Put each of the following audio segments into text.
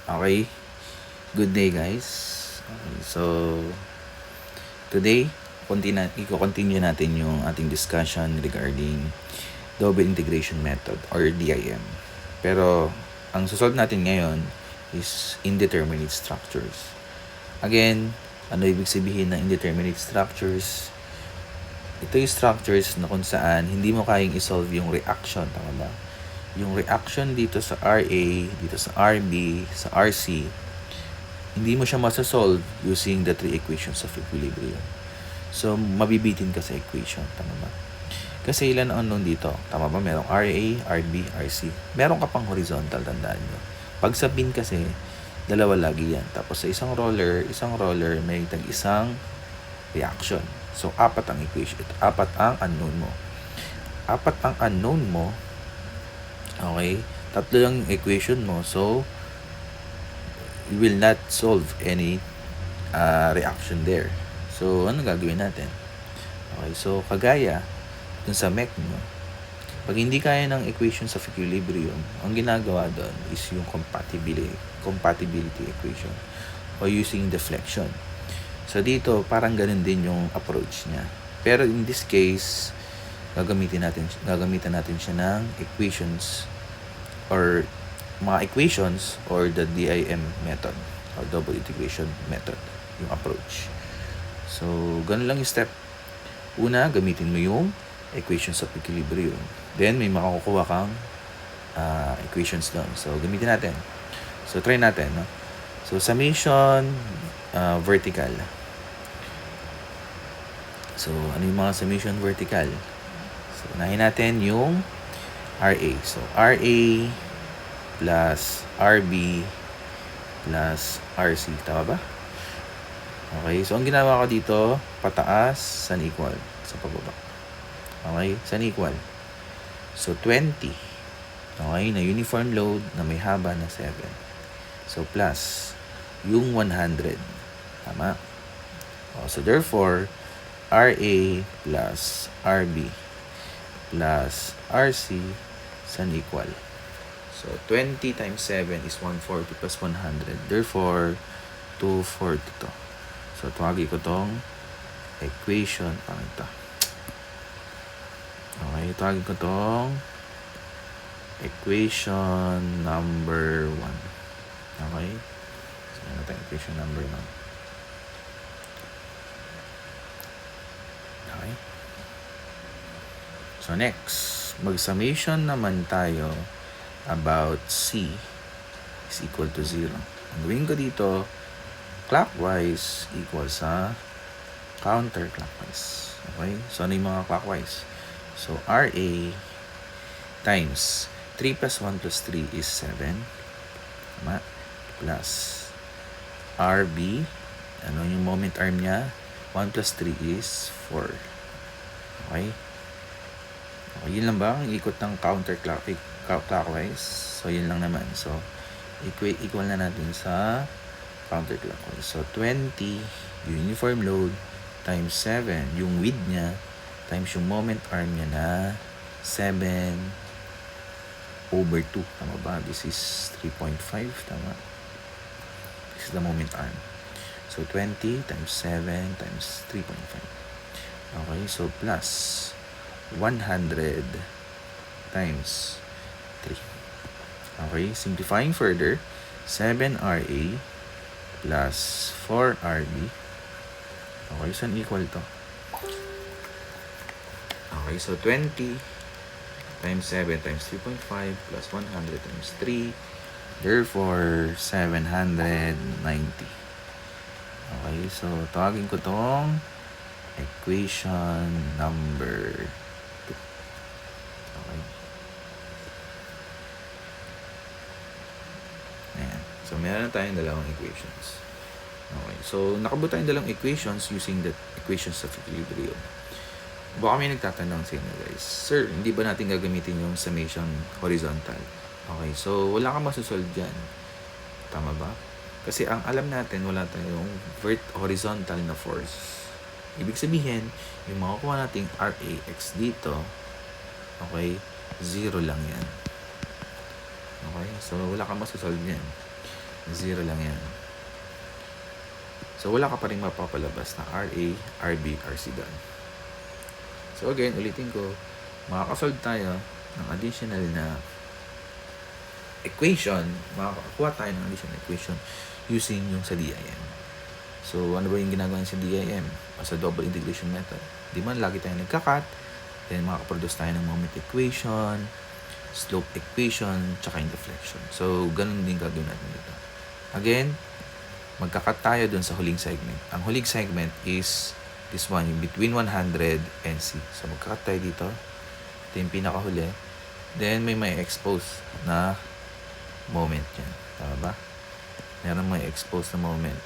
Okay, good day guys. Okay, so today, i-continue natin yung ating discussion regarding double integration method or DIM. Pero ang susunod natin ngayon is indeterminate structures. Again, ano ibig sabihin ng indeterminate structures? Ito yung structures na kung saan hindi mo kayang isolve yung reaction, tama ba? Yung reaction dito sa RA, dito sa RB, sa RC, hindi mo siya masasolve using the three equations of equilibrium. So, mabibitin ka sa equation, tama ba? Kasi ilan ang unknown dito? Tama ba? Merong RA, RB, RC. Meron ka pang horizontal, tandaan nyo. Pag sa bin kasi, dalawa lagi yan. Tapos sa isang roller, may tag-isang reaction. So, apat ang equation. Apat ang unknown mo. Apat ang unknown mo. Okay? Tatlo yung equation mo. So, you will not solve any reaction there. So, ano gagawin natin? Okay, so kagaya dun sa mech nyo, pag hindi kaya ng equations of equilibrium, ang ginagawa doon is yung compatibility equation o using deflection. So, dito, parang ganun din yung approach niya. Pero in this case, gagamitan natin siya ng equations or mga equations or the DIM method or double integration method, yung approach. So, ganun lang yung step. Una, gamitin mo yung equations of equilibrium. Then, may makukuha kang equations doon. So, gamitin natin. So, try natin. No? So, summation vertical. So, ano yung mga summation vertical? So, unahin natin yung RA. So, RA plus RB plus RC. Tama ba? Okay. So, ang ginawa ko dito, pataas, san equal. Sa pababa. Okay. San equal. So, 20. Okay. Na uniform load na may haba na 7. So, plus yung 100. Tama. So, therefore, RA plus RB plus RC san equal. So, 20 times 7 is 140 plus 100. Therefore, 240 to. So, tawagin ko tong equation. Pangita. Okay, tawagin ko tong equation number 1. Okay? So, ano tayong equation number 1? Okay? So, next, mag-summation naman tayo about C is equal to 0. Ang gawin ko dito, clockwise equal sa counterclockwise. Okay? So, ano yung mga clockwise? So, RA times 3 plus 1 plus 3 is 7. Tama? Plus RB, ano yung moment arm niya? 1 plus 3 is 4. Okay? Okay, yun lang ba? Ang ikot ng counterclockwise. So, yun lang naman. So, equal na natin sa counterclockwise. So, 20 uniform load times 7, yung width niya, times yung moment arm niya na 7 over 2. Tama ba? This is 3.5. Tama? This is the moment arm. So, 20 times 7 times 3.5. Okay, so plus 100 times 3. Okay, simplifying further, 7RA plus 4RB. Okay, saan equal to? Okay, so 20 times 7 times 3.5 plus 100 times 3. Therefore, 790. Okay, so tawagin ko tong equation number 2. Okay. Ayan. So, meron na tayong dalawang equations. Okay. So, nakabuo tayong dalawang equations using the equations of equilibrium. Baka may nagtatanong sa inyo guys, sir, hindi ba natin gagamitin yung summation horizontal? Okay. So, wala kang masusolve dyan. Tama ba? Kasi ang alam natin, wala tayong horizontal na force. Ibig sabihin, yung makukuha nating RAX dito, okay, 0 lang yan. Okay? So, wala kang masasolve yan. 0 lang yan. So, wala ka pa rin mapapalabas na RA, RB, RC doon. So, again, ulitin ko, makakasolve tayo ng additional na equation, makakakuha tayo ng additional equation using yung sa DIM. So, ano ba yung ginagawa sa DIM? Sa double integration method. Di man, lagi tayo nagka-cut, then makakaproduce tayo ng moment equation, slope equation, tsaka yung deflection. So, ganun din gagawin natin dito. Again, magka-cut tayo dun sa huling segment. Ang huling segment is this one, yung between 100 and C. So, magka-cut tayo dito. Ito yung pinakahuli. Then, may expose na moment yan. Tama ba? Meron may expose na moment.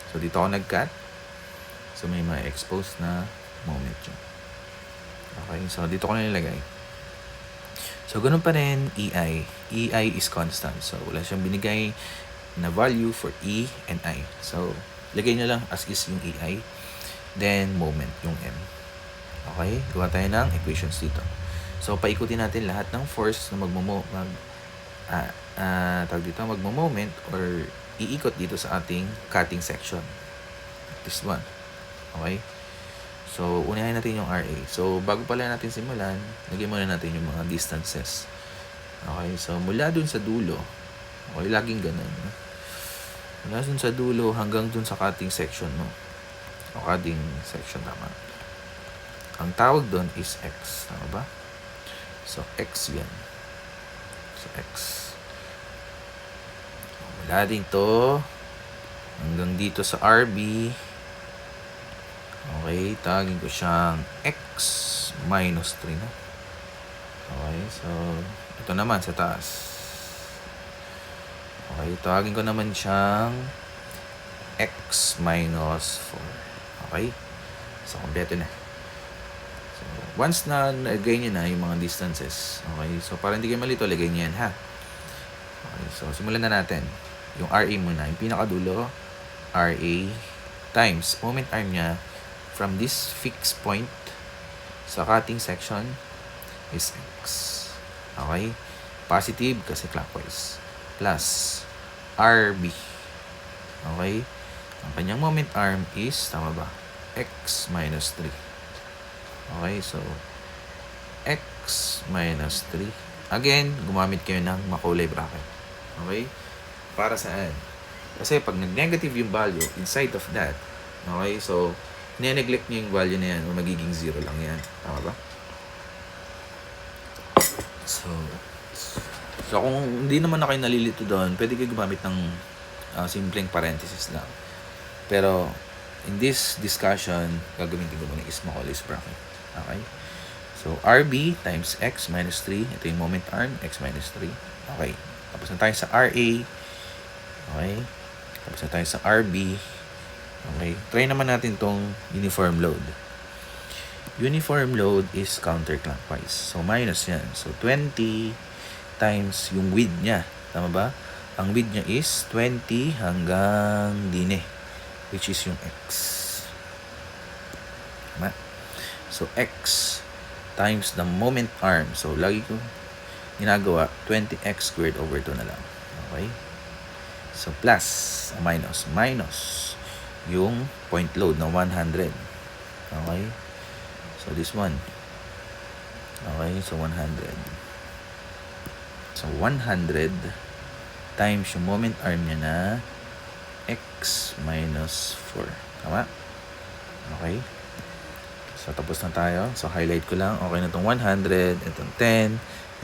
So, dito ako nag-cut. So, may expose na moment yan. Okay? So, dito ko na nilagay. So, ganun pa rin EI. EI is constant. So, wala siyang binigay na value for E and I. So, lagay nyo lang as is yung EI. Then, moment, yung M. Okay? Gawa tayo ng equations dito. So, paikutin natin lahat ng force na magmo-moment or iikot dito sa ating cutting section. This one. Okay? So, unahin natin yung RA. So, bago pala natin simulan, lagyan muna natin yung mga distances. Okay? So, mula dun sa dulo, okay, laging ganun. Mula dun sa dulo hanggang dun sa cutting section mo. O cutting section, tama. Ang tawag dun is X. Tama ba? So, X yan. So, X. Mula dito hanggang dito sa RB. Okay, tagin ko siyang X minus 3 na. Okay, so ito naman sa taas. Okay, tagin ko naman siyang X minus 4. Okay, so kompleto na. So, once na lagay nyo na yung mga distances, okay, so para hindi kayo malito, lagay nyo yan, ha. Okay, so simulan na natin. Yung RA muna, yung pinakadulo, RA times moment arm niya from this fixed point sa cutting section is X. Okay? Positive kasi clockwise. Plus RB. Okay? Ang kanyang moment arm is, tama ba? X minus 3. Okay? So, X minus 3. Again, gumamit kayo ng makulay bracket. Okay? Para saan? Kasi pag nag-negative yung value inside of that, okay? So, neglect nyo yung value na yan o magiging 0 lang yan. Tama ba? So kung hindi naman na kayo nalilito doon, pwede kayo gumamit ng simpleng parenthesis lang. Pero, in this discussion, gagamitin ko muna is makulis bracket. Okay? So, RB times X minus 3. Ito yung moment arm, X minus 3. Okay. Tapos na tayo sa RA. Okay. Tapos na tayo sa RB. Okay, try naman natin tong uniform load. Uniform load is counterclockwise. So, minus yan. So, 20 times yung width niya. Tama ba? Ang width niya is 20 hanggang dine, which is yung X. Tama? So, X times the moment arm. So, lagi ko ginagawa 20x squared over 2 na lang. Okay? So, plus, minus yung point load na 100. Okay? So, this one. Okay? So, 100. So, 100 times yung moment arm niya na X minus 4. Tama? Okay? So, tapos na tayo. So, highlight ko lang. Okay na itong 100, itong 10,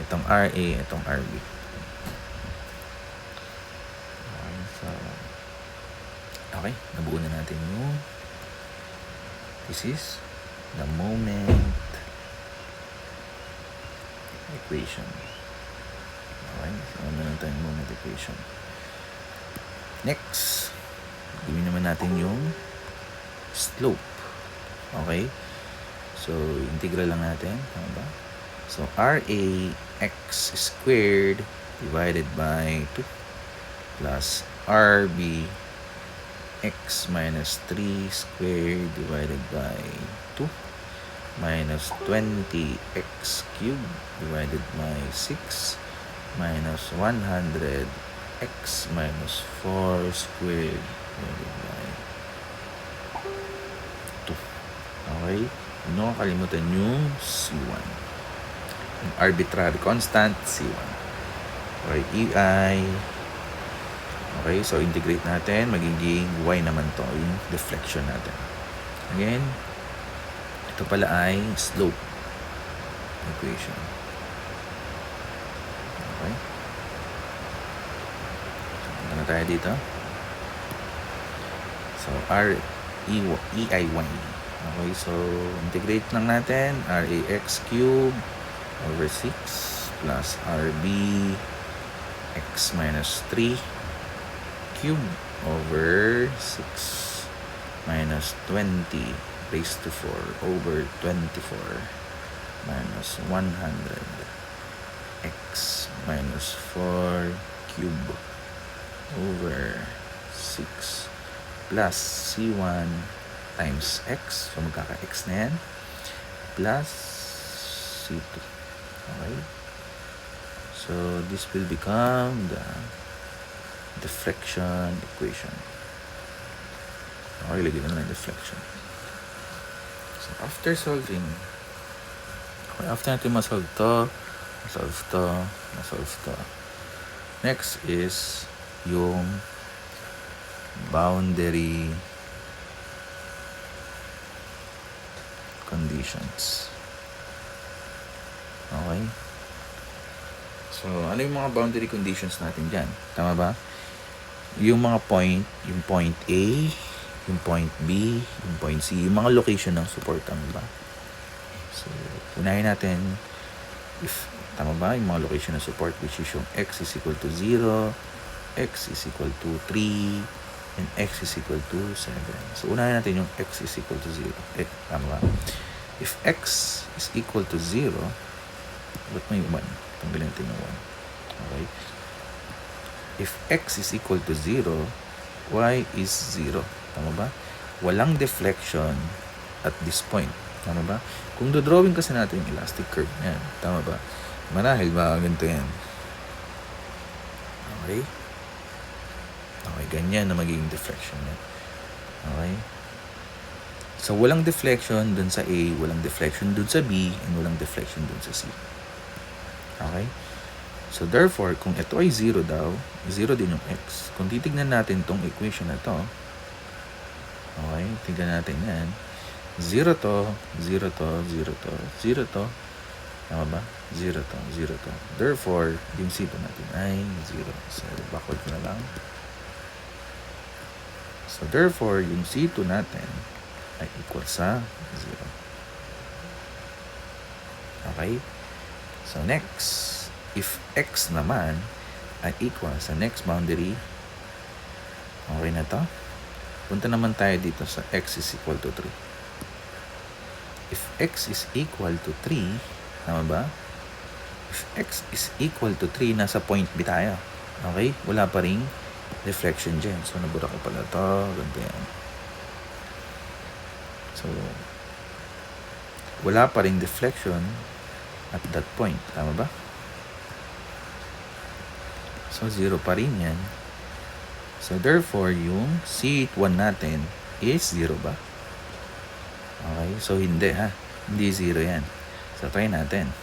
itong RA, itong RB. Okay, nabuo na natin yung this is the moment equation. Okay, so ano na tayong moment equation. Next, gawin naman natin yung slope. Okay, so integral lang natin. Tama ba? So, RA x squared divided by 2 plus RB x minus 3 squared divided by 2 minus 20x cubed divided by 6 minus 100 x minus 4 squared divided by 2. Okay? Huwag nyo kakalimutan yung C1. Yung arbitrary constant, C1. Okay, EI. Okay, so integrate natin. Magiging y naman to, yung deflection natin. Again, ito pala ay slope equation. Okay. Punta na tayo dito. So, EIY. Okay, so integrate lang natin. RAX cube over 6 plus RB x minus 3 cube over 6 minus 20 raised to 4 over 24 minus 100 x minus 4 cube over 6 plus C1 times x, so magkaka-x na yan, plus C2. Okay? So, this will become the deflection equation. Okay, lagyan na lang deflection. So, after solving, okay, after natin masolve to, masolve to, next is yung boundary conditions. Okay? So, ano yung mga boundary conditions natin dyan? Tama ba? Yung mga point, yung point A, yung point B, yung point C, yung mga location ng support, tama ba? So, unahin natin if, tama ba? Yung mga location ng support, which is yung x is equal to 0, x is equal to 3, and x is equal to 7. So, unahin natin yung x is equal to 0. Tama ba? If x is equal to 0, ba't may 1? Tanggalin natin yung 1. Okay? If x is equal to 0, y is 0. Tama ba? Walang deflection at this point. Tama ba? Kung dodrawing kasi natin yung elastic curve yan, tama ba? Marahil ba ganito yan? Okay? Okay, ganyan na magiging deflection yan. Okay? So, walang deflection dun sa A, walang deflection dun sa B, and walang deflection dun sa C. Okay? So, therefore, kung ito ay 0 daw, 0 din yung x. Kung titignan natin tong equation na to, okay, tignan natin yan. 0 to, 0 to, 0 to, 0 to, tama ba? 0 to, 0 to. Therefore, yung C2 natin ay 0. So, backward ko na lang. So, therefore, yung C2 natin ay equal sa 0. Okay? So, next, if x naman ay equal sa next boundary, okay na to? Punta naman tayo dito sa x is equal to 3. If x is equal to 3, tama ba? If x is equal to 3, nasa point B tayo. Okay? Wala pa ring deflection dyan. So, nabura ko pala to. Ganito yan. So, wala pa ring deflection at that point. Tama ba? So, 0 pa rin yan. So, therefore, yung C1 natin is 0 ba? Okay? So, hindi ha. Hindi 0 yan. So, try natin.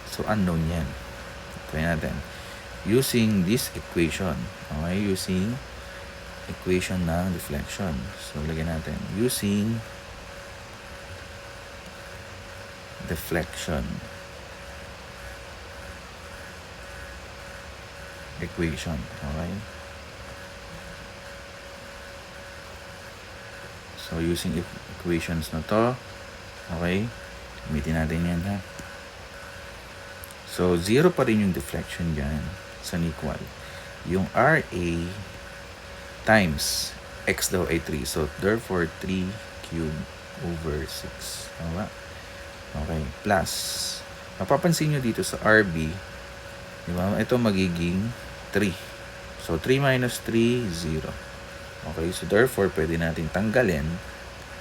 So, unknown yan. Try natin. Using this equation. Okay? Using equation ng deflection. So, lagyan natin. Using deflection equation. Okay? So, using equations na to, okay? Gamitin natin yan, ha? So, 0 pa rin yung deflection dyan sa equal. Yung RA times x daw ay 3. So, therefore, 3 cube over 6. Tama? Okay. Plus, mapapansin nyo dito sa RB, di ba? Ito magiging 3. So, 3 minus 3, 0. Okay. So, therefore, pwede natin tanggalin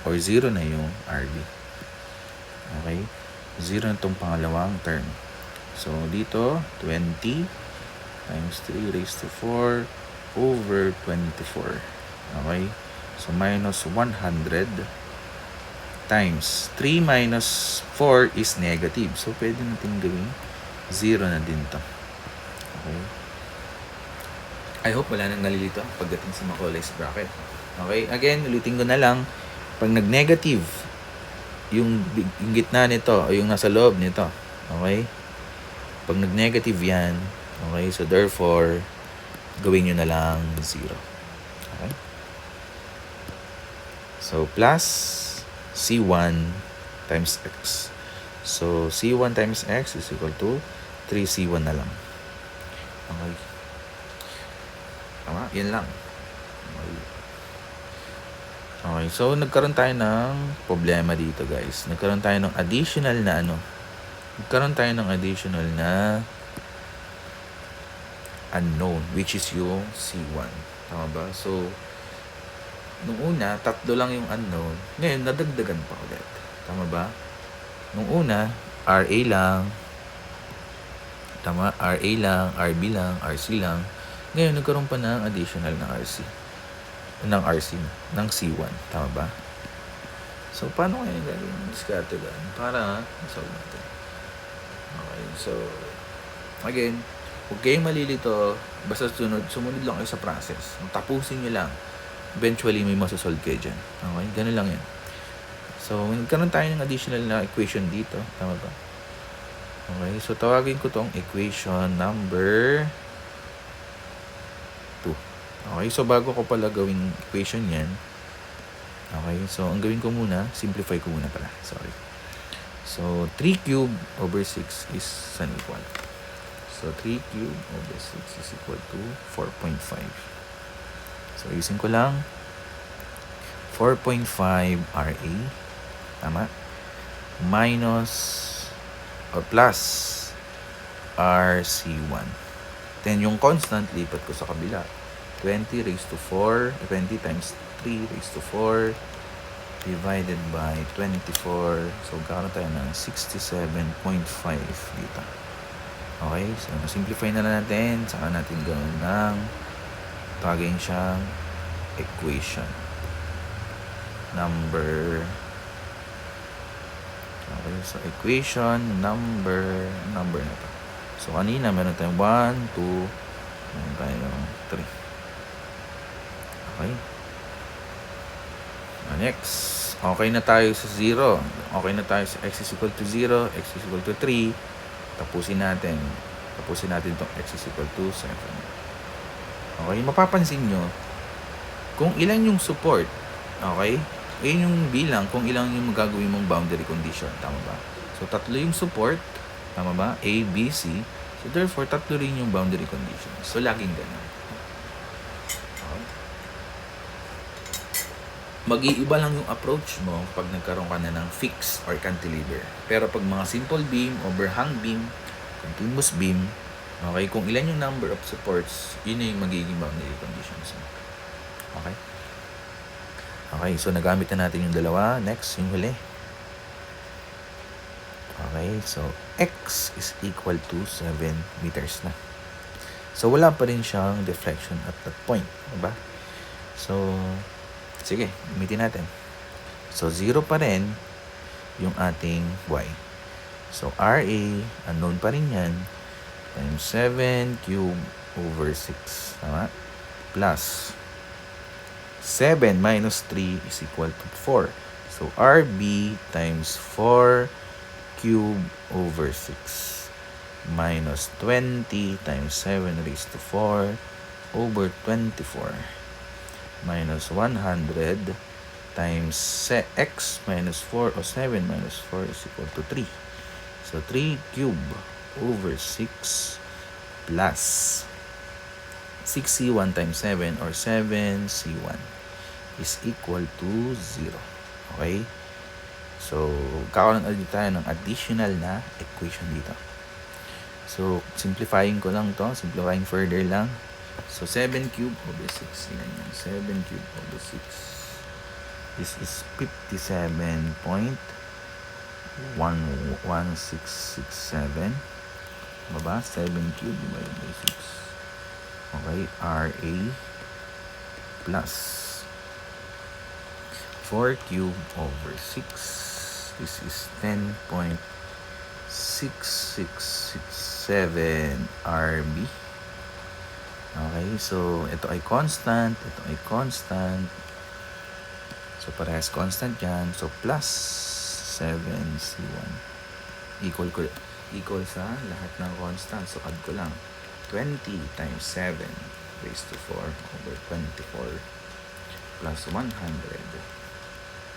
or 0 na yung RB. Okay. 0 na itong pangalawang term. So, dito, 20. times 3 raised to 4 over 24. Okay? So, minus 100 times 3 minus 4 is negative. So, pwede natin gawin 0 na din to. Okay? I hope wala nang nalilito pagdating sa Macaulay's bracket. Okay? Again, ulitin ko na lang. Pag nag-negative, yung gitna nito o yung nasa loob nito. Okay? Pag nag-negative yan, okay? So, therefore, gawin nyo na lang 0. Okay? So, plus C1 times X. So, C1 times X is equal to 3C1 na lang. Okay. Tama? Yan lang. Okay. Okay. So, nagkaroon tayo ng problema dito, guys. Nagkaroon tayo ng additional na unknown, which is yung C1. Tama ba? So, nung una, 3 lang yung unknown. Ngayon, nadagdagan pa ulit. Tama ba? Nung una, RA lang. Tama? RA lang, RB lang, RC lang. Ngayon, nagkaroon pa ng additional na RC. Ng C1. Tama ba? So, paano kaya gagawin? Diskarte ba? Para masolve natin. Okay, so, again, huwag kayong malilito. Basta sumunod lang kayo sa process. Tapusin nyo lang. Eventually, may masasolve kayo dyan. Okay? Ganun lang yan. So, nagkaroon tayo ng additional na equation dito. Tama ba? Okay. So, tawagin ko tong equation number 2. Okay. So, bago ko pala gawing equation yan. Okay. So, ang gawin ko muna, simplify ko muna pala. Sorry. So, 3 cube over 6 is san equal. So, 3 cube over 6 is equal to 4.5. So, using ko lang 4.5 RA. Tama? Minus or plus RC1. Then, yung constant, lipat ko sa kabila. 20 raised to 4. 20 times 3 raised to 4 divided by 24. So, magkakaroon tayo ng 67.5 dito. Okay? So, simplify na natin. Saka natin gawin ng tawagin siyang equation number. Okay, so equation number na to. So, kanina meron tayong 1, 2, meron tayong 3. Okay. Next, okay na tayo sa 0. Okay na tayo sa x is equal to 0, x is equal to 3. Tapusin natin itong x is equal to 7. Okay, mapapansin nyo kung ilan yung support. Okay? Ayun yung bilang kung ilang yung magagawin mong boundary condition. Tama ba? So, 3 yung support. Tama ba? A, B, C. So, therefore, 3 rin yung boundary condition. So, laging ganun. Okay. Mag-iiba lang yung approach mo pag nagkaroon ka na ng fixed or cantilever. Pero pag mga simple beam, overhang beam, continuous beam, okay, kung ilan yung number of supports, yun yung magiging boundary conditions. Okay? Okay, so nagamit na natin yung dalawa. Next, yung huli. Okay, so x is equal to 7 meters na. So, wala pa rin siyang deflection at that point. Diba? So, sige, gamitin natin. So, 0 pa rin yung ating y. So, RA, unknown pa rin yan, times 7 cube over 6. Tama? Plus 7 minus 3 is equal to 4. So, RB times 4 cube over 6 minus 20 times 7 raised to 4 over 24 minus 100 times x minus 4 or 7 minus 4 is equal to 3. So, 3 cube over 6 plus 6C1 times 7 or 7C1 is equal to 0. Okay? So, kakaroon ulit tayo ng additional na equation dito. So, simplifying ko lang to. Simplifying further lang. So, 7 cube over 6. Yan yan. 7 cube over 6. This is 57.1667. Baba, 7 cube divided by 6. Okay, RA plus 4 cube over 6. This is 10.6667 RB. Okay, so ito ay constant, ito ay constant. So parehas constant yan. So plus 7C1 equal sa lahat ng constant. So add ko lang 20 times 7 raised to 4 over 24 plus 100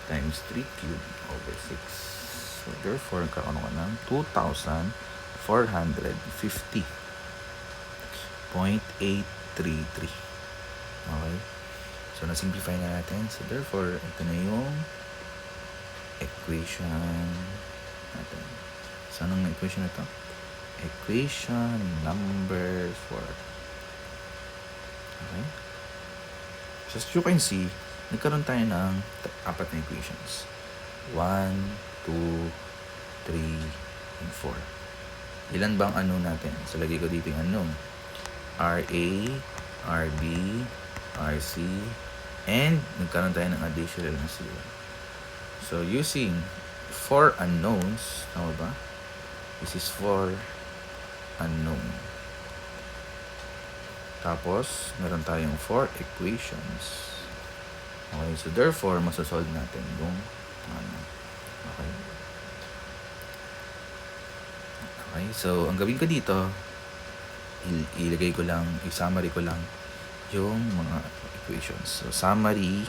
times 3 cube over 6. So therefore, kaano ka ng 2,450.833. Okay? So na-simplify na natin. So therefore, ito na yung equation natin. So anong equation na ito? Equation number 4. Okay? So as you can see, nagkaroon tayo ng 4 na equations. 1, 2, 3, and 4. Ilan bang unknown natin? So lagay ko dito yung unknown. RA, RB, RC, and nagkaroon tayo ng additional na C1. So using 4 unknowns, tama ba? This is 4 unknown. Tapos, meron tayong 4 equations. Okay, so therefore, masasolve natin yung ano. Okay. Okay, so ang gawin ko dito, ilagay ko lang, i-summary ko lang yung mga equations. So, summary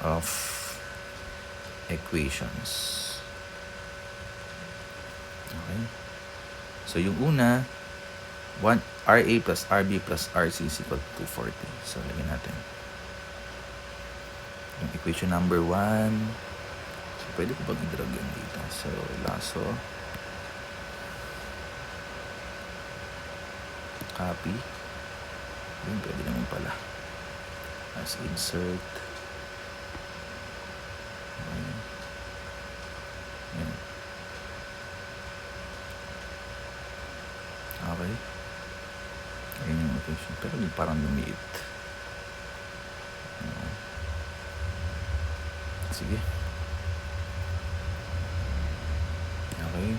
of equations. Okay. So, yung una, 1 RA plus RB plus RC is equal to 240. So, lagyan natin. Yung equation number 1. So, pwede ko bang i-drag yun dito? So, laso. Copy. Yun, pwede naman pala. As insert. Okay. Yan. Okay. Ayun yung equation. Pero di parang lumiit. Sige. Okay.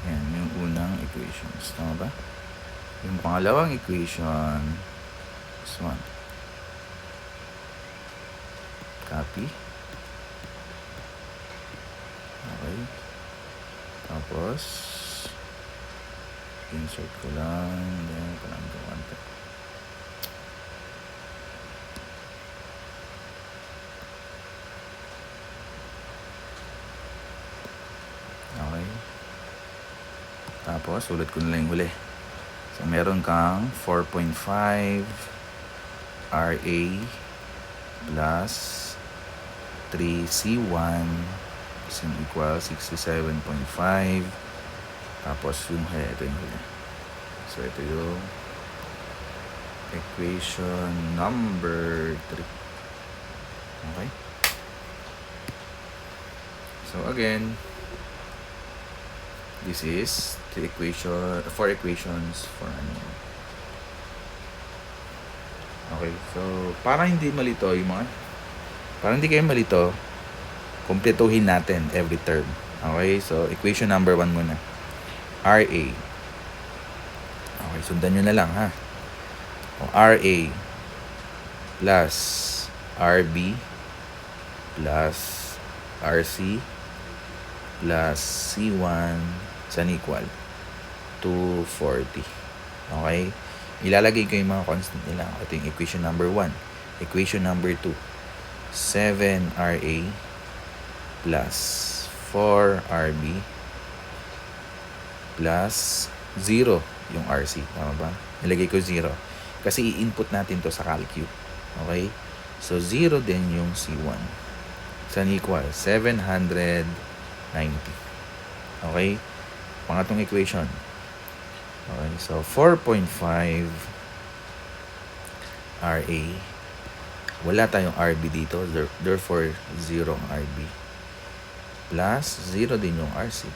Yan yung unang equations. Tama ba? Yung pangalawang equation, this one. Copy. Okay. Tapos, insert ko lang. Then, parang gawante. Okay. Tapos, ulit ko na lang yung huli. So, meron kang 4.5 RA plus 3C1 is equal 67.5. Tapos, yung huli, ito yung huli. So, ito yung equation number 3. Okay? So, again, this is the equation, 4 equations for ano. Okay, so para hindi malito yung mga, para hindi kayo malito, kumpletuhin natin every term. Okay, so equation number 1 muna. RA. Okay, sundan nyo na lang ha. O, RA plus RB plus RC plus C1 is equal 240. Okay? Ilalagay ko yung mga constant nila. Ito yung equation number 1. Equation number 2. 7RA plus 4RB plus 0 yung RC. Tama ba? Nilagay ko 0. Kasi i-input natin to sa calcu. Okay? So, 0 din yung C1. Is equal 790. Okay? Pangatong equation. Okay, so 4.5 RA. Wala tayong RB dito, therefore 0 ang RB. plus 0 din yung RC.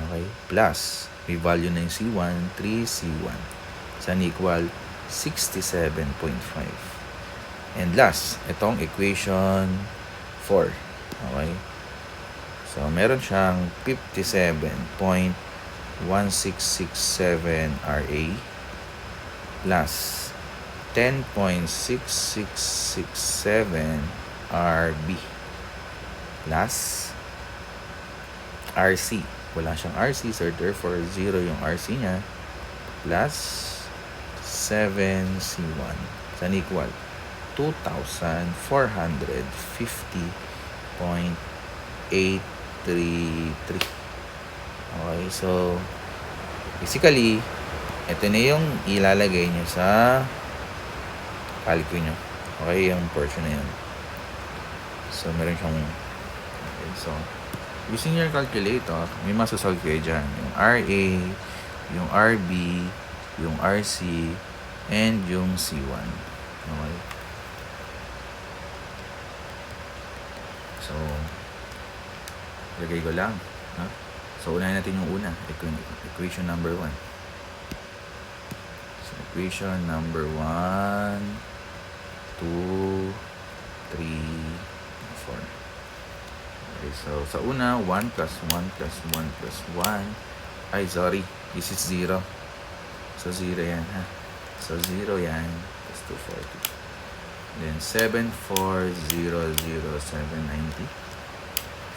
Okay? Plus, may value na yung C1, 3C1. Saan equal 67.5. And last, itong equation 4. Okay? So, meron siyang 57.1667 RA plus 10.6667 RB plus RC. Wala siyang RC, so therefore 0 yung RC niya plus 7C1. Saan equal 2,450.833. Okay, so basically, ito na yung ilalagay nyo sa calco nyo. Okay, yung portion na yun. So, meron siyang, okay, so, using your calculator, may masasolve kayo dyan. Yung RA, yung RB, yung RC, and yung C1. Okay. So, lagay ko lang. Ha? So, unahin natin yung una. Equation number 1. So, equation number 1, 2, 3, 4. Okay, so, sa una, 1 plus 1 plus 1 plus 1. Ay, sorry. This is 0. So, 0 yan, ha? So, 0 yan. Plus 240. Then, 7400790.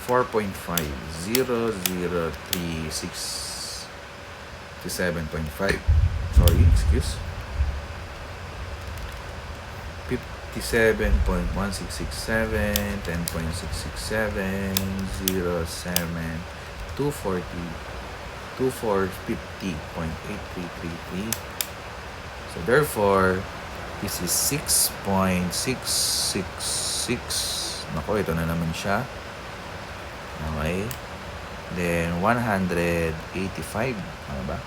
4.5, 0036 to 7.5. Sorry, excuse. 57.1667, 10.667, 07, 240, 2450.8333. So therefore, this is 6.666. Nako, ito na naman siya. Okay. Then 185, ano ba?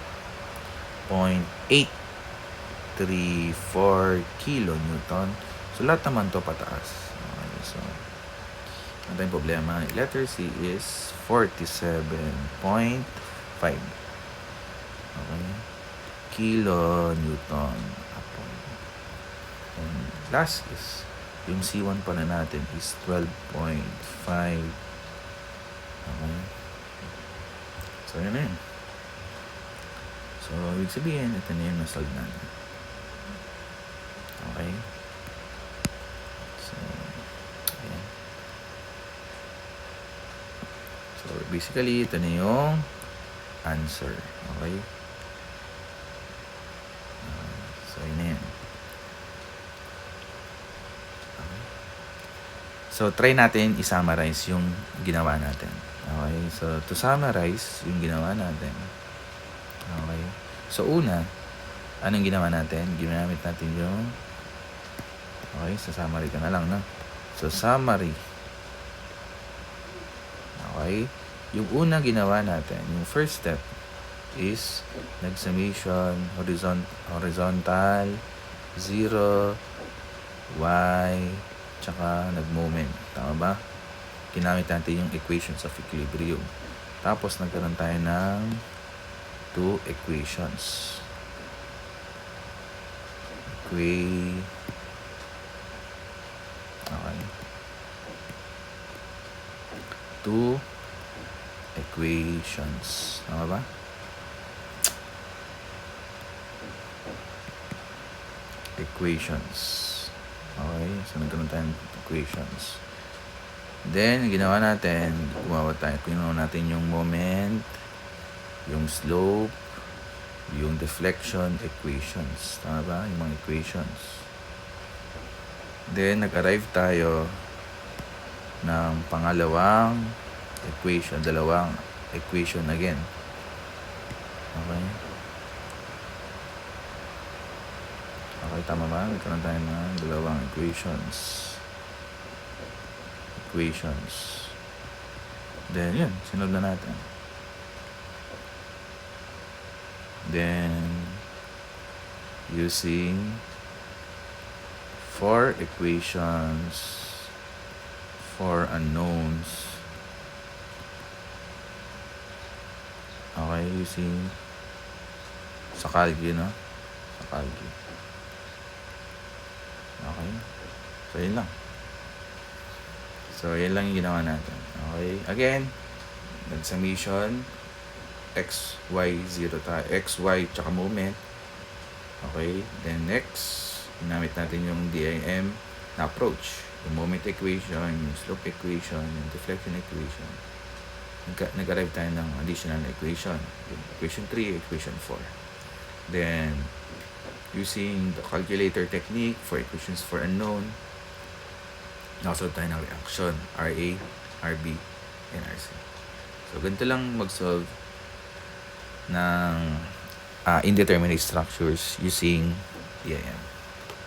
0.834 kilonewton. So lahat naman to pataas. Okay, so ano tayong problema? Letter C is 47.5. Okay. Kilonewton upon. And last is yung C1 pa na natin is 12.5. Okay. So, yun na yun. So, ibig sabihin, ito na yung nasolve natin. Okay. So, ayan. So, basically, ito na yung answer. Okay. So, yun na yun. Okay. So, try natin i-summarize yung ginawa natin. Okay, so to summarize yung ginawa natin. Okay, so una, anong ginawa natin? Ginamit natin yung, okay, sa summary ka na lang, no? So summary. Okay, yung una ginawa natin, yung first step is nag-summation, horizontal, 0, y, tsaka nag-moment. Tama ba? Ginamit natin yung equations of equilibrium. Tapos, nagkaroon tayo ng 2 equations. Okay. 2 equations. Tama ba? Equations. Okay. So, nagkaroon tayo ng equations. Then, ginawa natin, kinuha natin yung moment, yung slope, yung deflection equations. Tama ba? Yung mga equations. Then, nag-arrive tayo ng pangalawang equation, dalawang equation again. Okay? Okay, tama ba? Nagkaroon tayo ng dalawang equations. Then, yun. Sinod na natin. Then, using 4 equations, 4 unknowns, Okay, using sa Calgary, no? Sa Calgary. Okay. So, yun lang. So, yun lang yung ginawa natin. Okay. Again, nag-summation, X, Y, 0 tayo. X, Y, tsaka moment. Okay. Then, next, ginamit natin yung DIM na approach. Yung moment equation, yung slope equation, yung deflection equation. Nag-arrive tayo ng additional equation. Yung equation 3, equation 4. Then, using the calculator technique for equations for unknown, nakasolve tayo ng reaction, RA, RB, and RC. So, ganito lang mag-solve ng indeterminate structures using DIM.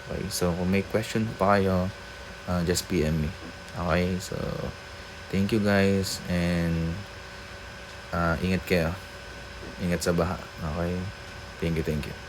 Okay, so kung may question pa kayo, just PM me. Okay, so thank you guys, and ingat kayo. Ingat sa baha. Okay, thank you.